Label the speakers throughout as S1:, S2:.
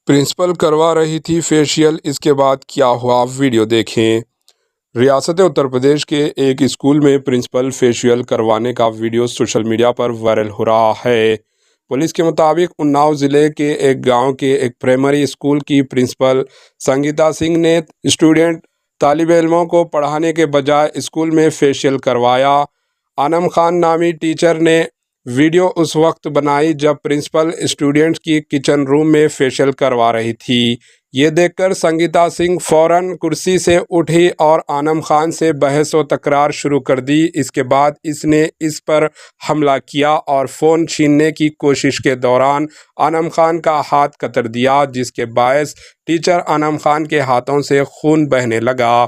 S1: Principal करवा रही थी फेशियल, इसके बाद क्या हुआ वीडियो देखें। रियासत उत्तर प्रदेश के एक स्कूल में प्रिंसिपल फेशियल करवाने का वीडियो सोशल मीडिया पर वायरल हो रहा है। पुलिस के मुताबिक उन्नाव ज़िले के एक गांव के एक प्राइमरी स्कूल की प्रिंसिपल संगीता सिंह ने स्टूडेंट तालिब इल्मों को पढ़ाने के बजाय स्कूल में फेशियल करवाया। आनम खान नामी टीचर ने वीडियो उस वक्त बनाई जब प्रिंसिपल स्टूडेंट्स की किचन रूम में फेशियल करवा रही थी। ये देखकर संगीता सिंह फौरन कुर्सी से उठी और आनम खान से बहस व तकरार शुरू कर दी। इसके बाद इसने इस पर हमला किया और फ़ोन छीनने की कोशिश के दौरान आनम खान का हाथ कतर दिया, जिसके बायस टीचर आनम खान के हाथों से खून बहने लगा।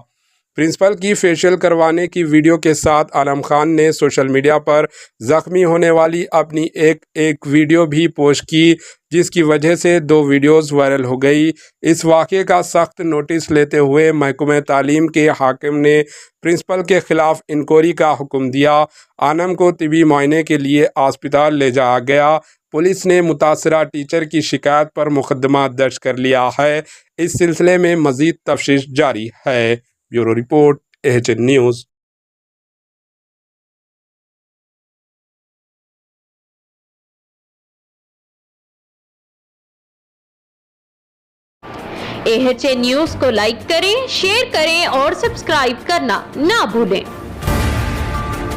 S1: प्रिंसिपल की फेशियल करवाने की वीडियो के साथ आनम खान ने सोशल मीडिया पर ज़ख्मी होने वाली अपनी एक वीडियो भी पोस्ट की, जिसकी वजह से 2 वीडियोस वायरल हो गई। इस वाक़े का सख्त नोटिस लेते हुए महकमे तालीम के हाकिम ने प्रिंसिपल के ख़िलाफ़ इंक्वायरी का हुक्म दिया। आनम को तिबी मुआयने के लिए अस्पताल ले जाया गया। पुलिस ने मुतासरा टीचर की शिकायत पर मुकदमा दर्ज कर लिया है। इस सिलसिले में मज़ीद तफ्तीश जारी है। Bureau report, AHN news.
S2: AHN news को लाइक करें, शेयर करें और सब्सक्राइब करना ना भूलें।